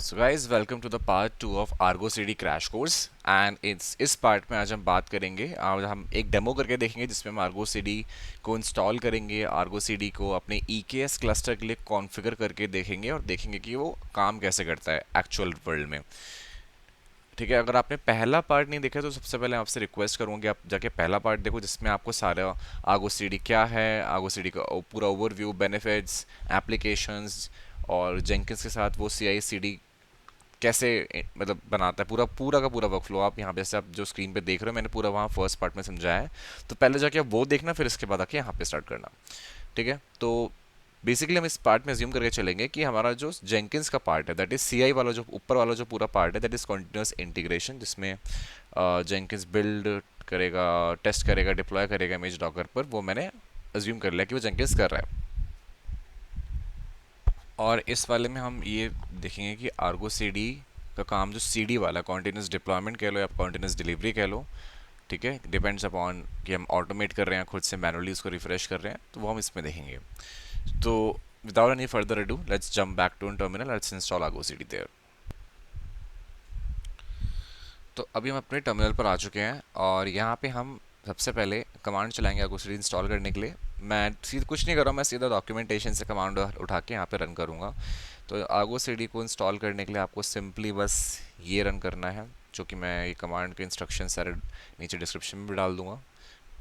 So guys welcome to the part 2 of Argo CD crash course and इस part में आज हम बात करेंगे। आज हम एक डेमो करके देखेंगे जिसमें हम आर्गो सीडी को इंस्टॉल करेंगे, आर्गो सीडी को अपने EKS क्लस्टर के लिए कॉन्फ़िगर करके देखेंगे और देखेंगे कि वो काम कैसे करता है एक्चुअल वर्ल्ड में। ठीक है, अगर आपने पहला पार्ट नहीं देखा तो सबसे पहले आपसे रिक्वेस्ट करूँगा कि आप जाके पहला पार्ट देखो, जिसमें आपको सारा आर्गो सीडी क्या है, आर्गो सीडी का पूरा ओवरव्यू, बेनिफिट्स, एप्लीकेशंस और जेंकिंस के साथ वो CI/CD कैसे मतलब बनाता है, पूरा पूरा का पूरा वर्कफ्लो। आप यहाँ पे जैसे आप जो स्क्रीन पे देख रहे हो, मैंने पूरा वहाँ फर्स्ट पार्ट में समझाया है। तो पहले जाके आप वो देखना, फिर इसके बाद आके यहाँ पे स्टार्ट करना। ठीक है, तो बेसिकली हम इस पार्ट में ज्यूम करके चलेंगे कि हमारा जो जेंकिंस का पार्ट है, दैट इज CI वाला, जो ऊपर वाला जो पूरा पार्ट है, दैट इज कॉन्टिन्यूस इंटीग्रेशन, जिसमें जेंकिंस बिल्ड करेगा, टेस्ट करेगा, डिप्लॉय करेगा इमेज डॉकर पर। वो मैंने अज्यूम कर लिया कि वो जेंकिंस कर रहा है। और इस वाले में हम ये देखेंगे कि आर्गो सीडी का काम जो CD वाला, कॉन्टिन्यूस डिप्लॉयमेंट कह लो या कॉन्टिन्यूस डिलीवरी कह लो, ठीक है, डिपेंड्स अपॉन कि हम ऑटोमेट कर रहे हैं, खुद से मैनुअली उसको रिफ्रेश कर रहे हैं, तो वो हम इसमें देखेंगे। तो without any further ado, let's jump back to in terminal, let's install Argo CD there. तो अभी हम अपने टर्मिनल पर आ चुके हैं और यहाँ पे हम सबसे पहले कमांड चलाएंगे आर्गो सीडी इंस्टॉल करने के लिए। मैं सीधा कुछ नहीं कर रहा हूँ, मैं सीधा डॉक्यूमेंटेशन से कमांड उठा के यहाँ पे रन करूँगा। तो आर्गो सीडी को इंस्टॉल करने के लिए आपको सिंपली बस ये रन करना है, जो कि मैं ये कमांड के इंस्ट्रक्शन सारे नीचे डिस्क्रिप्शन में भी डाल दूंगा,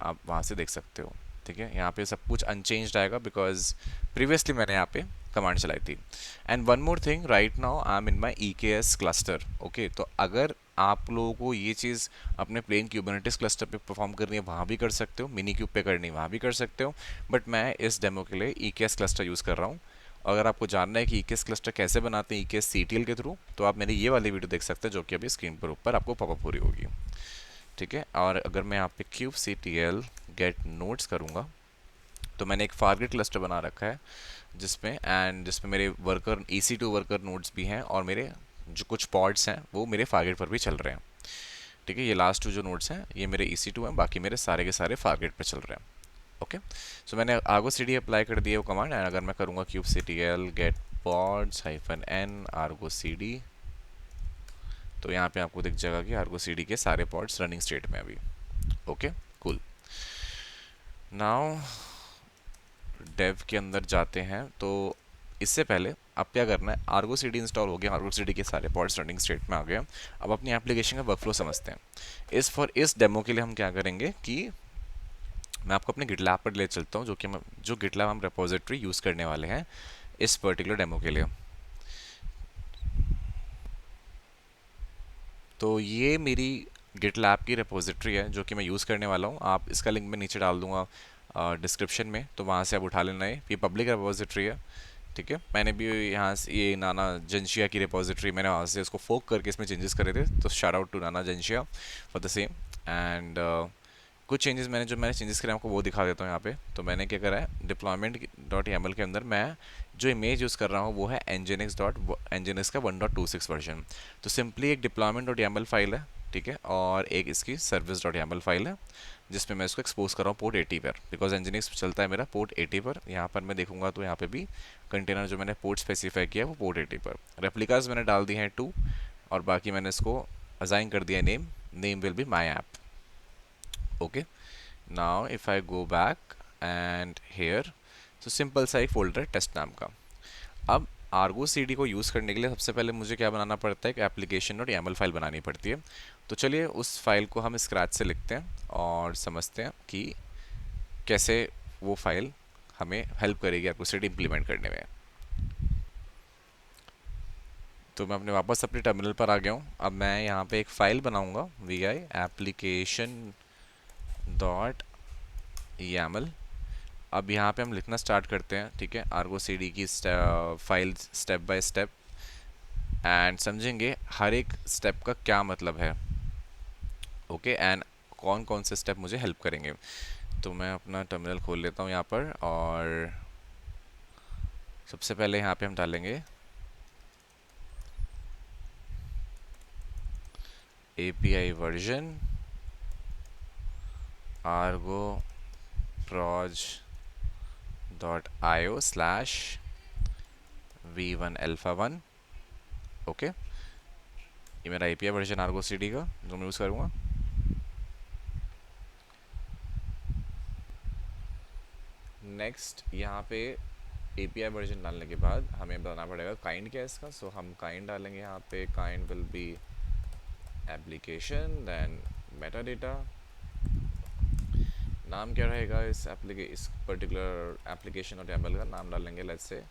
आप वहाँ से देख सकते हो। ठीक है, यहाँ पे सब कुछ अनचेंज्ड आएगा बिकॉज प्रीवियसली मैंने यहाँ पे कमांड चलाई थी। And one more thing, right now I M in my EKS cluster. Okay, तो अगर आप लोगों को ये चीज़ अपने प्लेन क्यूबरनेटिस क्लस्टर पे परफॉर्म करनी है, वहाँ भी कर सकते हो, मिनी क्यूब पे करनी है वहाँ भी कर सकते हो, बट मैं इस डेमो के लिए EKS क्लस्टर यूज़ कर रहा हूँ। अगर आपको जानना है कि EKS क्लस्टर कैसे बनाते हैं EKS CTL के थ्रू, तो आप मेरी ये वाली वीडियो देख सकते हैं, जो कि अभी स्क्रीन पर ऊपर आपको पॉपअप हो रही होगी। ठीक है, और अगर मैं यहाँ पे kubectl गेट नोड्स करूँगा, तो मैंने एक फारगेट क्लस्टर बना रखा है जिसमें मेरे वर्कर EC2 वर्कर नोड्स भी हैं और मेरे जो कुछ पॉड्स हैं वो मेरे फारगेट पर भी चल रहे हैं। ठीक है, ये लास्ट 2 जो नोड्स हैं ये मेरे EC2 हैं, बाकी मेरे सारे के सारे फारगेट पर चल रहे हैं। ओके, सो मैंने आर्गो सीडी अप्लाई कर दिया वो कमांड, एंड अगर मैं करूँगा kubectl get pods -n Argo CD, तो यहाँ पे आपको दिख जाएगा कि आर्गो सीडी के सारे पॉड्स रनिंग स्टेट में अभी। Okay, cool. नाउ डेव के अंदर जाते हैं। तो इससे पहले अब क्या करना है, आर्गो सीडी इंस्टॉल हो गया, आर्गो सीडी के सारे पॉड्स रनिंग स्टेट में आ गए। अब अपनी एप्लीकेशन का वर्कफ्लो समझते हैं। इस डेमो के लिए हम क्या करेंगे कि मैं आपको अपने गिटलैब पर ले चलता हूँ, जो गिटलैब हम रेपोजिटरी यूज़ करने वाले हैं इस पर्टिकुलर डेमो के लिए। तो ये मेरी गिटलैब की रेपोजिटरी है जो कि मैं यूज़ करने वाला हूँ। आप इसका लिंक मैं नीचे डाल दूंगा डिस्क्रिप्शन में, तो वहाँ से आप उठा लेना है। ये पब्लिक रेपोजिटरी है। ठीक है, मैंने भी यहाँ से ये नाना जंशिया की रेपोजिटरी, मैंने वहाँ से उसको फोक करके इसमें चेंजेस करे थे, तो shout out to Nana जंशिया for the same. And कुछ चेंजेस मैंने चेंजेस करे, आपको वो दिखा देता हूँ यहाँ पे। तो मैंने क्या करा है, deployment.yaml के अंदर मैं जो इमेज यूज़ कर रहा हूँ वो है nginx का 1.26 वर्जन। तो सिंपली एक deployment.yaml फाइल है, ठीक है, और एक इसकी service.yaml फाइल है, जिसमें मैं इसको एक्सपोज कर रहा हूँ पोर्ट 80 पर, बिकॉज nginx चलता है मेरा पोर्ट 80 पर। यहाँ पर मैं देखूंगा तो यहाँ पे भी कंटेनर जो मैंने पोर्ट स्पेसिफाई किया है वो पोर्ट 80 पर। रेप्लिकाज मैंने डाल दी हैं 2, और बाकी मैंने इसको असाइन कर दिया name will be my app. Okay, now if I go back and here, तो सिंपल सा एक फोल्डर टेस्ट नाम का। अब आर्गो सीडी को यूज़ करने के लिए सबसे पहले मुझे क्या बनाना पड़ता है, एक application.yaml फाइल बनानी पड़ती है। तो चलिए उस फाइल को हम स्क्रैच से लिखते हैं और समझते हैं कि कैसे वो फाइल हमें हेल्प करेगी आर्गो सीडी इम्प्लीमेंट करने में। तो मैं वापस अपने टर्मिनल पर आ गया हूँ। अब मैं यहाँ पे एक फ़ाइल बनाऊँगा, vi application.yaml। अब यहाँ पे हम लिखना स्टार्ट करते हैं, ठीक है, आर्गो सीडी की file step by step, and समझेंगे हर एक स्टेप का क्या मतलब है। ओके, एंड कौन कौन से स्टेप मुझे हेल्प करेंगे। तो मैं अपना टर्मिनल खोल लेता हूँ यहाँ पर, और सबसे पहले यहाँ पे हम डालेंगे API version argo proj.io/v1 alpha 1, okay, ये मेरा एपीआई वर्जन आर्गो सीडी का जो मैं यूज़ करूँगा। नेक्स्ट यहाँ पे एपीआई वर्जन डालने के बाद हमें बताना पड़ेगा काइंड क्या है इसका। सो हम काइंड डालेंगे यहाँ पे, kind will be application, then metadata. नाम क्या रहेगा इस पर्टिकुलर एप्लीकेशन और टेबल का नाम डालेंगे, let's say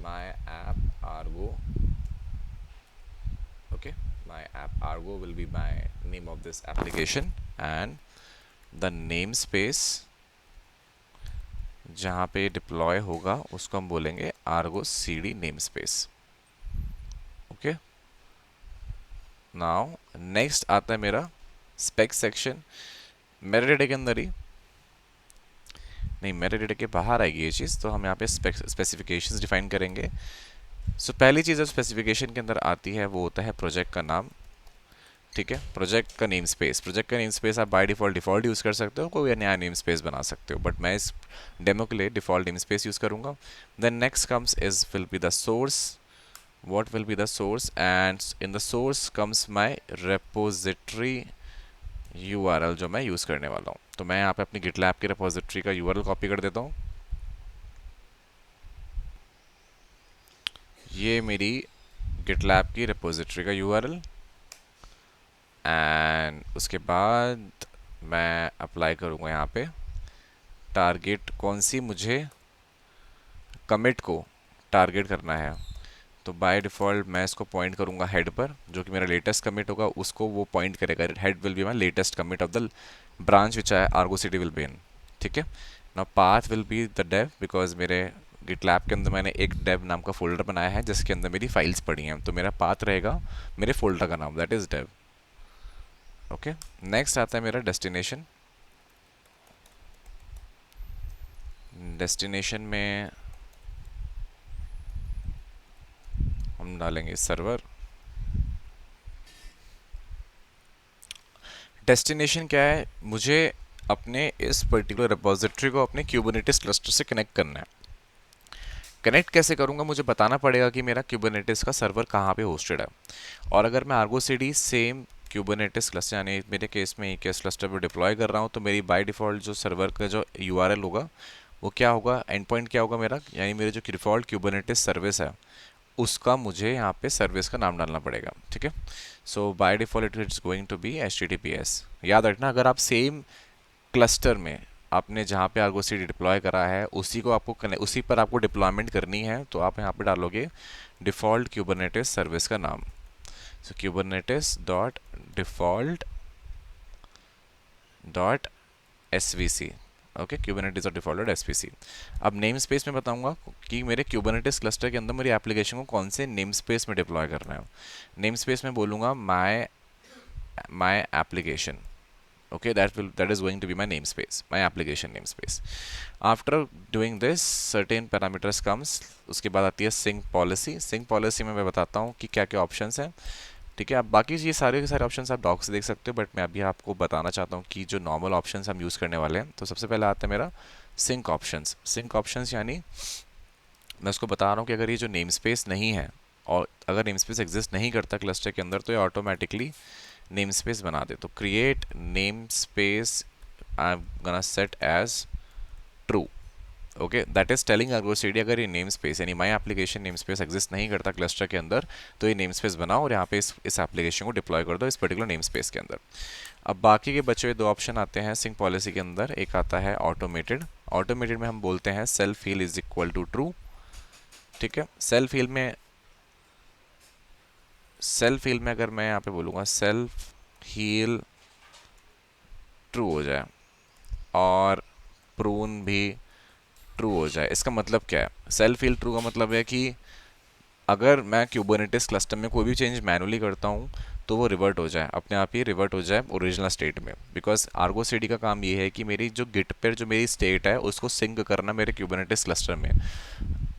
my app Ergo. Okay, my app Ergo will be my name of this application, and the name space जहाँ पे डिप्लॉय होगा उसको हम बोलेंगे Ergo CD name space. Okay, now next आता है मेरा स्पेक सेक्शन। मेरे डेटा के अंदर ही नहीं, मेरे डेटा के बाहर आएगी ये चीज़, तो हम यहाँ पे स्पेसिफिकेशंस डिफाइन करेंगे। सो पहली चीज़ जो स्पेसिफिकेशन के अंदर आती है वो होता है प्रोजेक्ट का नाम। ठीक है, प्रोजेक्ट का नेम स्पेस, प्रोजेक्ट का नेम स्पेस आप बाय डिफ़ॉल्ट यूज़ कर सकते हो, कोई नया नेम स्पेस बना सकते हो, बट मैं इस डेमो के लिए डिफ़ॉल्ट नेम स्पेस यूज़ करूँगा। Then next comes is will be the source, what will be the source, and in the source comes my repository URL जो मैं यूज़ करने वाला हूँ। तो मैं यहाँ पे अपनी GitLab की repository का URL कॉपी कर देता हूँ। ये मेरी GitLab की repository का URL, एंड उसके बाद मैं अप्लाई करूँगा यहाँ पे टारगेट, कौन सी मुझे कमिट को टारगेट करना है। तो बाय डिफ़ॉल्ट मैं इसको पॉइंट करूँगा हेड पर, जो कि मेरा लेटेस्ट कमिट होगा उसको वो पॉइंट करेगा। Head will be my latest commit of the branch which I Argo CD will be in. ठीक है, ना path will be the dev, because मेरे गिटलैब के अंदर मैंने एक डेव नाम का फोल्डर बनाया है जिसके अंदर मेरी फाइल्स पड़ी हैं, तो मेरा पाथ रहेगा मेरे फोल्डर का नाम, that is dev. Okay, next आता है मेरा डेस्टिनेशन। डेस्टिनेशन में हम डालेंगे सर्वर। डेस्टिनेशन क्या है, मुझे अपने इस पर्टिकुलर रिपोजिटरी को अपने क्यूबरनेटिस क्लस्टर से कनेक्ट करना है। कनेक्ट कैसे करूँगा, मुझे बताना पड़ेगा कि मेरा क्यूबरनेटिस का सर्वर कहाँ पे होस्टेड है। और अगर मैं Ergo CD same Kubernetes cluster यानी मेरे केस में EKS क्लस्टर पर डिप्लॉय कर रहा हूँ, तो मेरी बाय डिफ़ॉल्ट जो सर्वर का जो URL होगा वो क्या होगा, एंड पॉइंट क्या होगा मेरा, यानी मेरे जो डिफ़ॉल्ट क्यूबरनेटिस सर्विस है उसका मुझे यहाँ पे सर्विस का नाम डालना पड़ेगा। ठीक है, so by default it's going to be HTTPS। याद रखना, अगर आप सेम क्लस्टर में आपने जहाँ पे आर्गो सीडी डिप्लॉय करा है उसी पर आपको डिप्लॉयमेंट करनी है, तो आप यहाँ पे डालोगे डिफ़ॉल्ट क्यूबरनेटिस सर्विस का नाम। So Kubernetes dot default dot SVC। Okay, Kubernetes और डिफ़ॉल्ट SVC। अब नेम स्पेस में बताऊंगा कि मेरे क्यूबरनेटिस क्लस्टर के अंदर मेरी एप्लीकेशन को कौन से नेम स्पेस में डिप्लॉय करना है। नेम स्पेस में बोलूँगा my application. Okay, that is going to be my namespace, my application namespace. After doing this, certain parameters comes, उसके बाद आती है sync policy। sync policy में मैं बताता हूँ कि क्या क्या ऑप्शंस हैं। ठीक है, अब बाकी ये सारे के सारे ऑप्शंस आप डॉक से देख सकते हो, बट मैं अभी आपको बताना चाहता हूँ कि जो नॉर्मल ऑप्शंस हम यूज़ करने वाले हैं। तो सबसे पहले आता है मेरा sync ऑप्शंस। sync ऑप्शंस यानी मैं उसको बता रहा हूँ कि अगर ये जो नेम स्पेस नहीं है और अगर नेम स्पेस एग्जिस्ट नहीं करता क्लस्टर के अंदर, तो ये ऑटोमेटिकली नेम स्पेस बना दे। तो create namespace I am gonna set as true. Okay, that is telling Argo CD अगर ये नेम स्पेस यानी my application namespace exist नहीं करता क्लस्टर के अंदर, तो ये नेम स्पेस बनाओ और यहाँ पे इस एप्लीकेशन को डिप्लॉय कर दो इस पर्टिकुलर नेम स्पेस के अंदर। अब बाकी के बचे हुए दो ऑप्शन आते हैं सिंक पॉलिसी के अंदर। एक आता है ऑटोमेटेड। ऑटोमेटेड में हम बोलते हैं self heal is equal to true. ठीक है, सेल्फ हील में अगर मैं यहाँ पे बोलूँगा सेल्फ हील ट्रू हो जाए और प्रून भी ट्रू हो जाए, इसका मतलब क्या है, सेल्फ हील ट्रू का मतलब है कि अगर मैं क्यूबरनेटिस क्लस्टर में कोई भी चेंज मैनुअली करता हूँ तो वो रिवर्ट हो जाए, अपने आप ही रिवर्ट हो जाए ओरिजिनल स्टेट में। बिकॉज आर्गो सीडी का काम ये है कि मेरी जो गिट पर जो मेरी स्टेट है उसको सिंक करना मेरे क्यूबरनेटिस क्लस्टर में,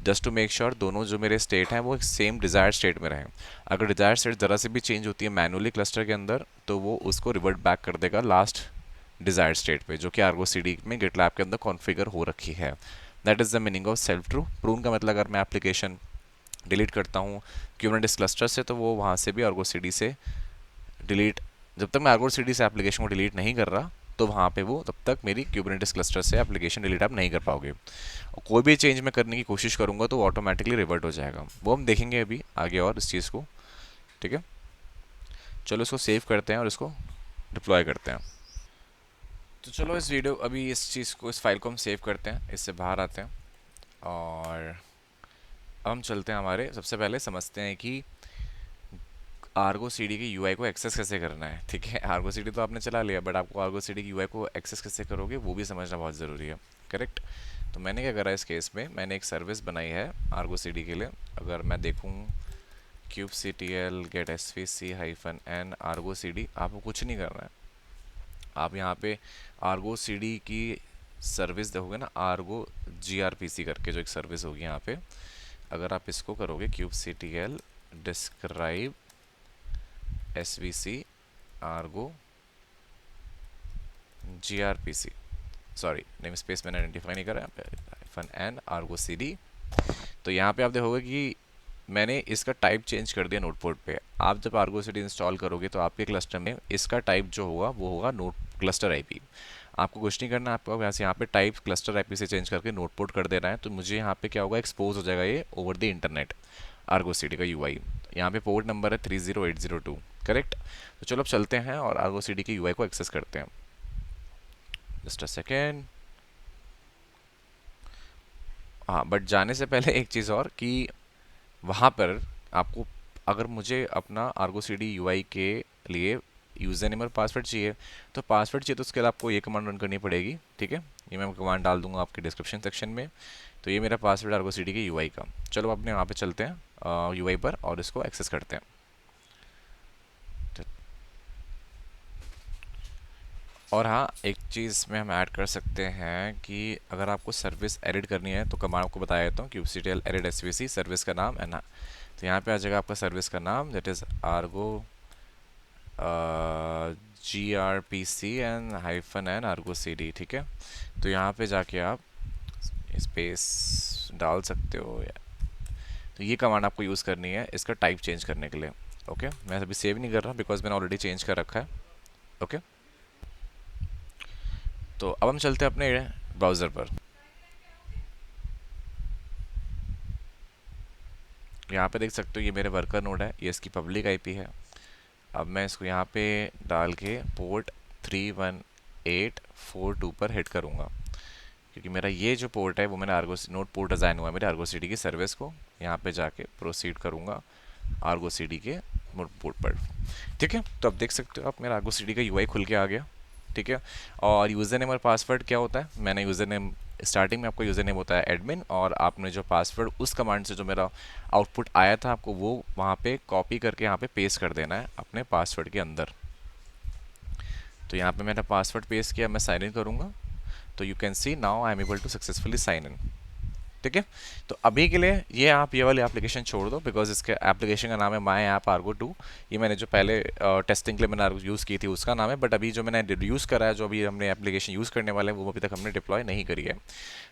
जस्ट टू मेक श्योर दोनों जो मेरे स्टेट हैं वो सेम डिज़ायर्ड स्टेट में रहें। अगर डिज़ायर्ड स्टेट ज़रा से भी चेंज होती है मैनुअली क्लस्टर के अंदर, तो वो उसको रिवर्ट बैक कर देगा लास्ट डिज़ायर्ड स्टेट पे, जो कि आर्गो सीडी में गिटलैब के अंदर कॉन्फ़िगर हो रखी है। That is the meaning of self true. Prune का मतलब अगर मैं एप्लीकेशन डिलीट करता हूँ क्यूबरनेटिस क्लस्टर से, तो वो वहाँ से भी आर्गो सीडी से डिलीट, जब तक मैं आर्गो सीडी से एप्लीकेशन को डिलीट नहीं कर रहा, तो वहाँ पे वो तब तक मेरी क्यूबरनेटिस क्लस्टर से एप्लीकेशन डिलीट आप नहीं कर पाओगे। और कोई भी चेंज मैं करने की कोशिश करूँगा तो वो ऑटोमेटिकली रिवर्ट हो जाएगा। वो हम देखेंगे अभी आगे और इस चीज़ को। ठीक है, चलो इसको सेव करते हैं और इसको डिप्लॉय करते हैं। तो चलो इस वीडियो अभी इस चीज़ को, इस फाइल को हम सेव करते हैं, इससे बाहर आते हैं और अब हम चलते हैं, हमारे सबसे पहले समझते हैं कि आर्गो सीडी की यूआई को एक्सेस कैसे करना है। ठीक है, आर्गो सीडी तो आपने चला लिया, बट आपको आर्गो सीडी की यूआई को एक्सेस कैसे करोगे वो भी समझना बहुत ज़रूरी है। करेक्ट। तो मैंने क्या करा इस केस में, मैंने एक सर्विस बनाई है आर्गो सीडी के लिए। अगर मैं देखूँ kubectl get svc hyphen n Argo CD, आपको कुछ नहीं करना है। आप यहाँ पे आर्गो सीडी की सर्विस देखोगे ना, आर्गो जीआरपीसी करके जो एक सर्विस होगी यहाँ पे, अगर आप इसको करोगे kubectl describe svc Argo gRPC, sorry namespace मैंने आइडेंटिफाई नहीं करा, यहाँ पे हाइफन एन आर्गो सीडी। तो यहाँ पे आप देखोगे कि मैंने इसका टाइप चेंज कर दिया नोटपोर्ट पे। आप जब आर्गो सीडी इंस्टॉल करोगे तो आपके क्लस्टर में इसका टाइप जो होगा वो होगा नोट क्लस्टर आईपी। आपको कुछ नहीं करना, आपको यहाँ पे टाइप क्लस्टर आईपी से चेंज करके नोटपोर्ट कर देना है। तो मुझे यहाँ पे क्या होगा, एक्सपोज हो जाएगा ये over the internet Ergo CD का यूआई। यहाँ पे पोर्ट नंबर है 30802। करेक्ट। तो चलो अब चलते हैं और आर्गो सीडी की यूआई को एक्सेस करते हैं। Just a second. हाँ, बट जाने से पहले एक चीज़ और कि वहाँ पर आपको, अगर मुझे अपना आर्गो सीडी यूआई के लिए यूज़र नेम और पासवर्ड चाहिए, तो पासवर्ड चाहिए तो उसके लिए आपको ये कमांड रन करनी पड़ेगी। ठीक है, ये मैं कमांड डाल दूंगा आपके डिस्क्रिप्शन सेक्शन में। तो ये मेरा पासवर्ड आर्गो सीडी के यूआई का। चलो अपने वहाँ पे चलते हैं यूआई पर और इसको एक्सेस करते हैं। और हाँ, एक चीज़ में हम ऐड कर सकते हैं कि अगर आपको सर्विस एडिट करनी है तो कमांड आपको बताया देता हूँ, kubectl एडिट svc सर्विस का नाम एंड, तो यहाँ पे आ जाएगा आपका सर्विस का नाम, that is Argo GRPC and hyphen n Argo CD। ठीक है, तो यहाँ पे जाके आप स्पेस डाल सकते हो। तो ये कमांड आपको यूज़ करनी है इसका टाइप चेंज करने के लिए। ओके, मैं अभी सेव नहीं कर रहा बिकॉज मैंने ऑलरेडी चेंज कर रखा है। ओके, तो अब हम चलते हैं अपने ब्राउज़र पर। यहाँ पे देख सकते हो ये मेरे वर्कर नोड है, ये इसकी पब्लिक आईपी है। अब मैं इसको यहाँ पे डाल के पोर्ट 31842 पर हिट करूँगा, क्योंकि मेरा ये जो पोर्ट है वो मैंने आर्गो नोट पोर्ट डिज़ाइन हुआ है मेरे आर्गो सीडी की सर्विस को। यहाँ पे जाके प्रोसीड करूँगा आर्गो सीडी के नोट पोर्ट पर। ठीक है, तो अब देख सकते हो आप मेरा आर्गो सीडी का यूआई खुल के आ गया। ठीक है, और यूज़र नेम और पासवर्ड क्या होता है, मैंने यूज़र नेम स्टार्टिंग में आपका यूज़र नेम होता है एडमिन, और आपने जो पासवर्ड उस कमांड से जो मेरा आउटपुट आया था आपको वो वहाँ पे कॉपी करके यहाँ पे पेस्ट कर देना है अपने पासवर्ड के अंदर। तो यहाँ पे मैंने पासवर्ड पेस्ट किया, मैं साइन इन करूँगा, तो you can see now I am able to successfully sign in. ठीक है, तो अभी के लिए ये आप ये वाली एप्लीकेशन छोड़ दो बिकॉज इसके एप्लीकेशन का नाम है माई ऐप आर्गो 2। ये मैंने जो पहले टेस्टिंग के लिए मैंने यूज़ की थी उसका नाम है, बट अभी जो मैंने यूज़ करा है, जो अभी हमने एप्लीकेशन यूज़ करने वाले हैं वो अभी तक हमने डिप्लॉय नहीं करी है।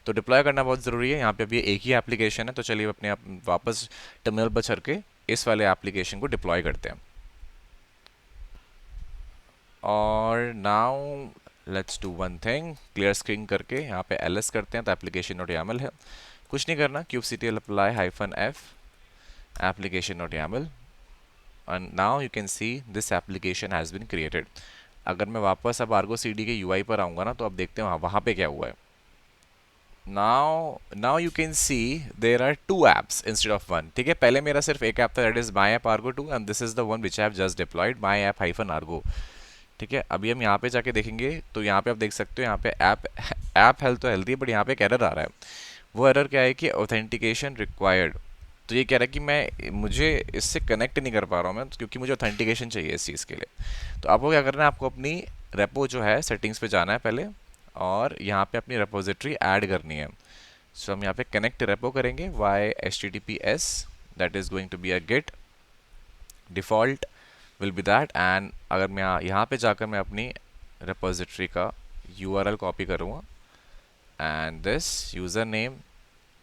तो डिप्लॉय करना बहुत ज़रूरी है। यहाँ पे अभी एक ही एप्लीकेशन है, तो चलिए अपने आप वापस टर्मिनल पर चल के इस वाले एप्लीकेशन को डिप्लॉय करते हैं। और now let's do one thing, clear screen करके यहाँ पे ls करते हैं तो एप्लीकेशन डॉट यामल है। कुछ नहीं करना, kubectl apply hyphen f application dot YAML, and now you can see this application has been created. अगर मैं वापस अब आर्गो सीडी के यूआई पर आऊँगा ना, तो अब देखते हैं वहाँ पे क्या हुआ है। Now you can see there are two apps instead of one. ठीक है, पहले मेरा सिर्फ एक ऐप था, that is my app Argo 2 and this is the one which I have just deployed, my app hyphen Argo. ठीक है, अभी हम यहाँ पे जाके देखेंगे तो यहाँ पे आप देख सकते हो यहाँ पे ऐप हेल्थ तो हेल्थी है, बट यहाँ पे एक एरर आ रहा है। वो एरर क्या है कि ऑथेंटिकेशन रिक्वायर्ड। तो ये कह रहा है कि मुझे इससे कनेक्ट नहीं कर पा रहा हूँ मैं, क्योंकि मुझे ऑथेंटिकेशन चाहिए इस चीज़ के लिए। तो आपको क्या करना है, आपको अपनी रेपो जो है सेटिंग्स पे जाना है पहले, और यहाँ पे अपनी रेपोजिटरी ऐड करनी है। सो हम यहाँ पे कनेक्ट रेपो करेंगे via HTTPS, that is going to be a get default will be that. And अगर मैं यहाँ पे जाकर मैं अपनी रेपोजिटरी का URL कॉपी करूँगा एंड दिस यूज़र नेम,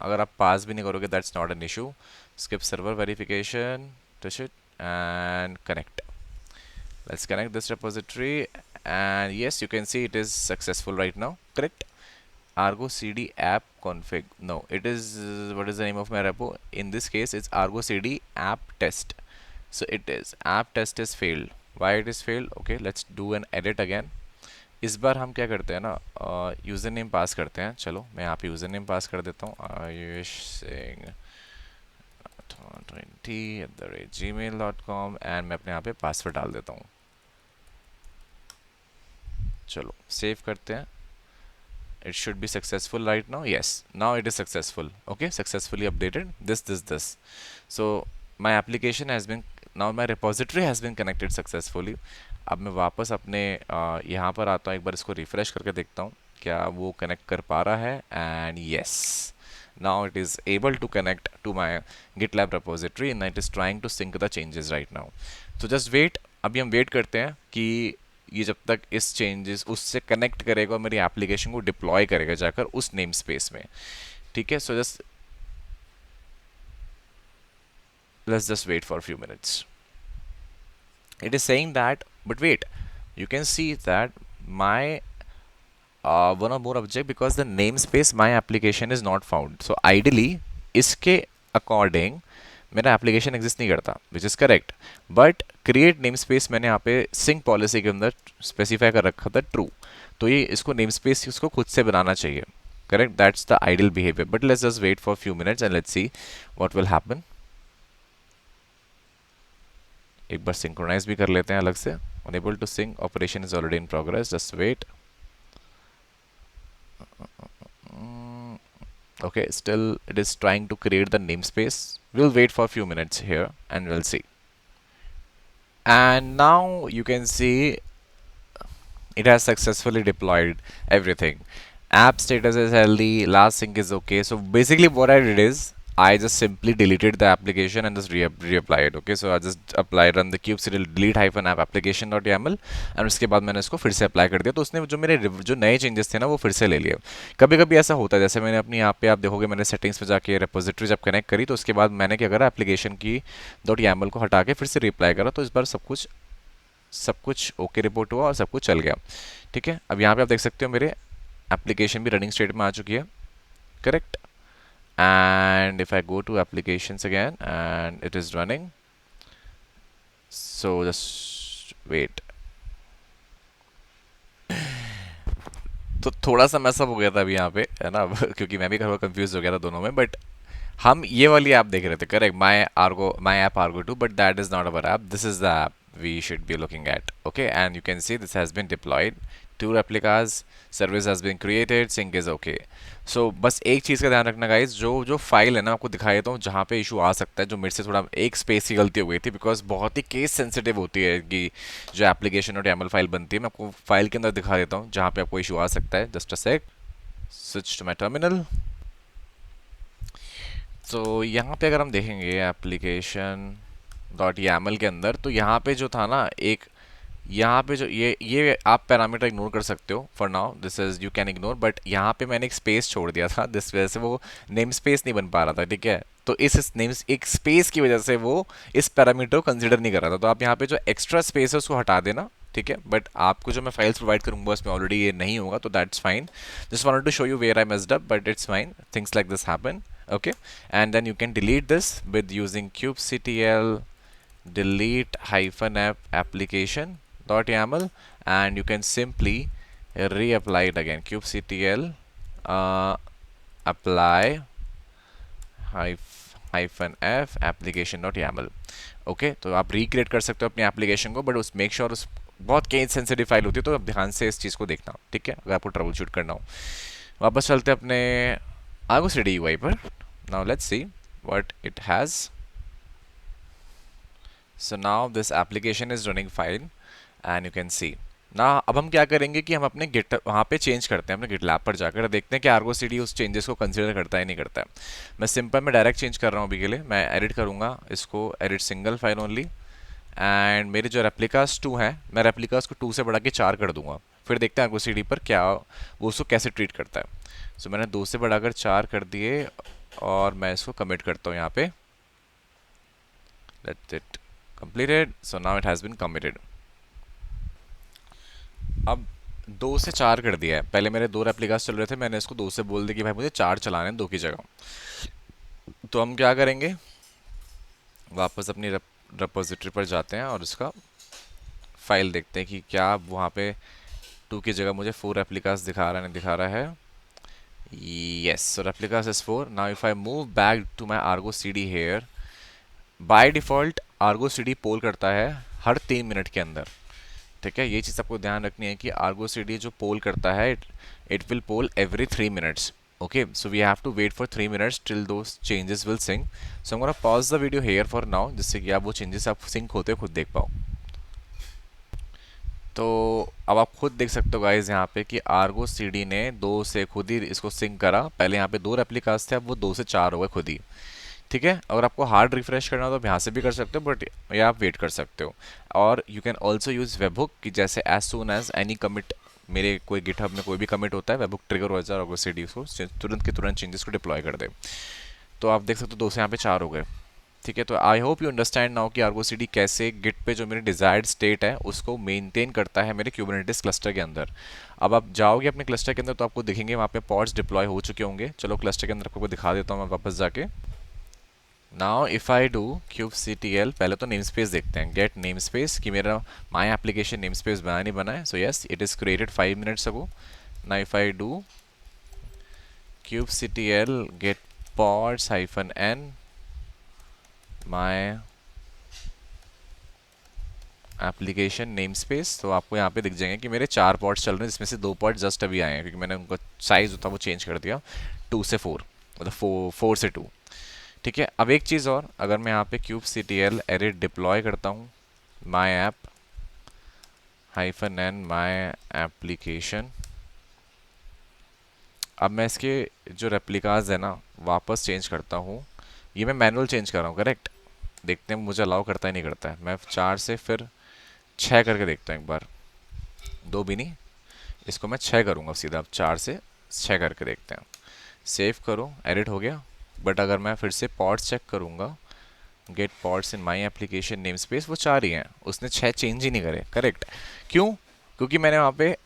अगर आप पास भी नहीं करोगे that's not an issue, skip server verification, touch it and connect. Let's connect this repository, and yes, you can see it is successful right now. Correct. Argo CD app config. No, it is what is the name of my repo? In this case, it's Argo CD app test. So it is app test is failed. Why it is failed? Okay, let's do an edit again. इस बार हम क्या करते हैं ना, user name पास करते हैं. चलो मैं यहाँ पे यूज़र नेम पास कर देता हूँ, आयुष सिंह 20@gmail.com, एंड मैं अपने यहाँ पे पासवर्ड डाल देता हूँ. चलो सेव करते हैं. It should be successful right now. Yes, now it is successful. Okay, successfully updated this. So my application has been, now my repository has been connected successfully. अब मैं वापस अपने यहाँ पर आता हूँ, एक बार इसको रिफ्रेश करके देखता हूँ क्या वो कनेक्ट कर पा रहा है. And yes, now it is able to connect to my GitLab repository and it is trying to sync the changes right now. So just wait. अभी हम वेट करते हैं कि ये जब तक इस चेंजेस उससे कनेक्ट करेगा और मेरी एप्लीकेशन को डिप्लॉय करेगा जाकर उस नेम स्पेस में. ठीक है, so just let's just wait for few minutes. It is saying that, but wait, you can see that my one or more object, because the namespace my application is not found. So ideally इसके according मेरा application exist नहीं करता, which is correct. But create namespace मैंने यहाँ पे sink policy के अंदर specify कर रखा था ट्रू. तो ये इसको नेम स्पेस इसको खुद से बनाना चाहिए. Correct, that's the ideal behaviour. But let's just wait for few minutes and let's see what will happen. एक बार सिंक्रोनाइज भी कर लेते हैं अलग से. Unable to sync, operation is already in progress, just wait. Okay, still it is trying to create the namespace. We'll wait for a few minutes here and we'll see. And now you can see it has successfully deployed everything. App status is healthy, last sync is okay. So basically what I did is I just simply deleted the application and just reapplied. Okay, so I just applied run the kubectl delete-app application.yaml and उसके बाद मैंने इसको फिर से apply कर दिया. तो उसने जो मेरे जो नए चेंजेस थे ना वो फिर से ले लिए. कभी कभी ऐसा होता है, जैसे मैंने अपनी यहाँ पे आप देखोगे मैंने सेटिंग्स में जाके रेपोजिटरी जब कनेक्ट करी तो उसके बाद मैंने क्या करा, एप्लीकेशन की .yaml को हटा के फिर से रिप्लाई करा. तो इस बार सब कुछ ओके रिपोर्ट हुआ और सब कुछ चल गया. ठीक है, अब यहाँ पे आप देख सकते हो मेरे एप्लीकेशन भी रनिंग स्टेट में आ चुकी है. Correct. And if I go to applications again and it is running, so just wait. तो थोड़ा सा मैसअप हो गया था अभी यहाँ पे, है ना, क्योंकि मैं भी कंफ्यूज हो गया था दोनों में. बट हम ये वाली ऐप देख रहे थे. Correct, my app Argo 2, but that is not our app. This is the app we should be looking at. Okay, and you can see this has been deployed, 2 replicas, service has been created, sync is okay. So बस एक चीज़ का ध्यान रखना guys, जो file है ना आपको दिखा देता हूँ जहाँ पे इशू आ सकता है, जो मेरे से थोड़ा एक स्पेस की गलती हो गई थी, बिकॉज बहुत ही केस सेंसिटिव होती है कि जो एप्लीकेशन और YAML फाइल बनती है. मैं आपको फाइल के अंदर दिखा देता हूँ जहाँ पे आपको इशू आ सकता है. Just a sec, switch to my terminal. तो यहाँ पे अगर हम देखेंगे एप्लीकेशन .yaml के अंदर, तो यहाँ पे जो था ना एक, यहाँ पे जो ये आप पैरामीटर इग्नोर कर सकते हो for now, this is you can ignore. But यहाँ पे मैंने एक स्पेस छोड़ दिया था, जिस वजह से वो नेम स्पेस नहीं बन पा रहा था. ठीक है, तो इस नेम एक स्पेस की वजह से वो इस पैरामीटर को कंसिडर नहीं कर रहा था. तो आप यहाँ पे जो एक्स्ट्रा स्पेस है उसको हटा देना. ठीक है, बट आपको जो मैं फाइल्स प्रोवाइड करूँगा उसमें ऑलरेडी ये नहीं होगा, तो that's fine. Just wanted to show you where I messed up, but it's fine. Things like this happen. Okay, and then you can delete this with using kubectl delete-app application.yaml, and you can simply reapply it again. kubectl apply -f application.yaml. Okay, तो आप recreate कर सकते हो अपनी application को, but उस make sure उस बहुत केस सेंसिटिव फाइल होती है, तो आप ध्यान से इस चीज़ को देखना. ठीक है, अगर आपको ट्रबल शूट करना हो. वापस चलते हैं अपने Argo CD UI पर. Now let's see what it has. So now this application is running fine and you can see. Now अब हम क्या करेंगे कि हम अपने गिट वहाँ पे चेंज करते हैं, अपने गिटलैब पर जाकर देखते हैं कि Argo CD उस चेंजेस को कंसिडर करता है नहीं करता है. मैं सिंपल में डायरेक्ट चेंज कर रहा हूँ अभी के लिए. मैं एडिट करूँगा इसको, edit single file only, and मेरे जो रेप्लिकास 2 हैं मैं रेप्लिकास को 2 से बढ़ा के 4 कर दूंगा. फिर देखते हैं Argo CD पर क्या वो उसको कैसे ट्रीट करता है. सो मैंने 2 से बढ़ाकर 4 कर दिए और मैं इसको कमिट करता हूँ यहाँ पे. Let's it completed. So now it has been committed. अब 2 से 4 कर दिया है। पहले मेरे 2 रेप्लिकास चल रहे थे, मैंने इसको 2 से बोल दिया कि भाई मुझे 4 चलाने हैं 2 की जगह। तो हम क्या करेंगे, वापस अपनी रेपोजिटरी पर जाते हैं और उसका फाइल देखते हैं कि क्या वहाँ पे 2 की जगह मुझे 4 रेप्लिकास दिखा रहा है, नहीं दिखा रहा है। Yes, so replicas is 4. Now if I move back to my Argo CD here, by default Argo CD poll करता है हर 3 मिनट के अंदर। ठीक है, ये चीज़ आपको ध्यान रखनी है कि आर्गो सीडी जो पोल करता है it will poll every 3 minutes. Okay, so we have to wait for 3 minutes till those changes will sync. So I am gonna pause the video here for now, जिससे कि आप वो changes आप sink होते खुद देख पाओ। तो अब आप खुद देख सकते हो गाइज यहाँ पे कि आर्गो सीडी ने 2 से खुद ही इसको सिंक करा। पहले यहाँ पे 2 रेप्लिकास थे, अब वो 2 से 4 हो गए खुद ही। ठीक है, अगर आपको हार्ड रिफ्रेश करना हो तो आप यहाँ से भी कर सकते हो, बट या आप वेट कर सकते हो। और you can also use webhook कि जैसे as soon as any commit, मेरे कोई गिटहब में कोई भी कमिट होता है, वेबहुक ट्रिगर हो जाए और सीडी उसको तुरंत के तुरंत चेंजेस को डिप्लॉय कर दे। तो आप देख सकते हो 2 से यहाँ पे 4 हो गए। ठीक है, तो I hope you understand now कि आर्गो सीडी कैसे गिट पे जो मेरी डिजायर्ड स्टेट है उसको मेंटेन करता है मेरे क्यूबरनेटिस क्लस्टर के अंदर। अब आप जाओगे अपने क्लस्टर के अंदर तो आपको दिखेंगे वहाँ पे पॉड्स डिप्लॉय हो चुके होंगे। चलो क्लस्टर के अंदर आपको दिखा देता हूँ मैं वापस जाके। Now if I do kubectl, पहले तो नेम स्पेस देखते हैं, गेट नेम स्पेस कि मेरा माई एप्लीकेशन नेम स्पेस बना नहीं बना है। So yes, it is created 5 minutes ago. Now if I do kubectl get pods -n my application name space, तो आपको यहाँ पे दिख जाएंगे कि मेरे 4 पॉड्स चल रहे हैं, जिसमें से 2 पॉड जस्ट अभी आए हैं क्योंकि मैंने उनका साइज़ जो था वो चेंज कर दिया 2 से 4, मतलब 4 से 2। ठीक है, अब एक चीज़ और, अगर मैं यहाँ पे kubectl एडिट डिप्लॉय करता हूँ my app -n my application, अब मैं इसके जो रेप्लिकाज है ना वापस चेंज करता हूँ। ये मैं मैनुअल चेंज कर रहा हूँ, करेक्ट। देखते हैं मुझे अलाउ करता है नहीं करता है। मैं 4 से फिर 6 करके देखता हूँ एक बार, 2 भी नहीं, इसको मैं 6 करूँगा सीधा। अब 4 से 6 करके देखते हैं। सेव करो, एडिट हो गया। बट अगर मैं फिर से पॉड्स चेक करूँगा, get pods in my application namespace, वो 4 ही हैं, उसने 6 चेंज ही नहीं करे। करेक्ट, क्यों? क्योंकि मैंने वहाँ पे,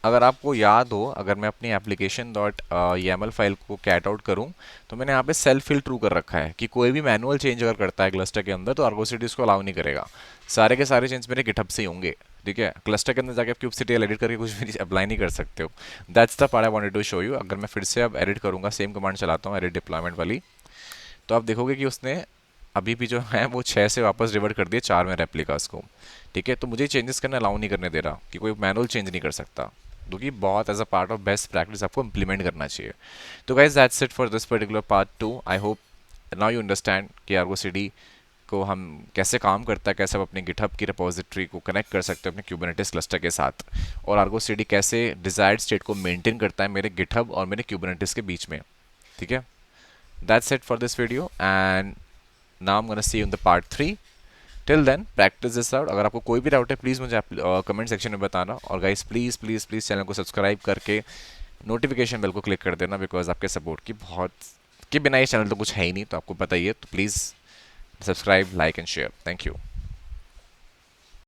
अगर आपको याद हो, अगर मैं अपनी एप्लीकेशन डॉट YAML फाइल को कैट आउट करूँ तो मैंने यहाँ पे सेल्फ फिल ट्रू कर रखा है कि कोई भी मैनुअल चेंज अगर करता है क्लस्टर के अंदर तो आर्गो सीडी उसको अलाउ नहीं करेगा। सारे के सारे चेंज मेरे गिटहब से ही होंगे। ठीक है, क्लस्टर के अंदर जाके आप kubectl एडिट करके कुछ भी अप्लाई नहीं कर सकते हो। That's the part I wanted to show you. अगर मैं फिर से अब एडिट करूँगा, सेम कमांड चलाता हूँ एडिट डिप्लॉयमेंट वाली, तो आप देखोगे कि उसने अभी भी जो है वो 6 से वापस रिवर्ट कर दिए 4 में रेप्लिकास को। ठीक है, तो मुझे चेंजेस करना अलाउ नहीं करने दे रहा कि कोई मैनुअल चेंज नहीं कर सकता, क्योंकि बहुत as a part of best practice आपको इंप्लीमेंट करना चाहिए। तो guys that's it for this particular part 2। I hope now you understand कि आर्गो सीडी को हम कैसे काम करता है, कैसे हम अपने गिटहब की रिपोजिटरी को कनेक्ट कर सकते हैं अपने क्यूबरनेटिस क्लस्टर के साथ, और आर्गो सीडी कैसे डिजायर्ड स्टेट को मेंटेन करता है मेरे गिटहब और मेरे क्यूबरनेटिस के बीच में। ठीक है, that's it for this video and now I'm gonna see you in the part 3. Till then practice this out. अगर आपको कोई भी डाउट है प्लीज़ मुझे कमेंट सेक्शन में बताना, और guys please please please channel को सब्सक्राइब करके नोटिफिकेशन बेल को क्लिक कर देना, बिकॉज आपके सपोर्ट की बहुत के बिना ये चैनल तो कुछ है ही नहीं, तो आपको पता ही है। तो please subscribe, like and share. Thank you.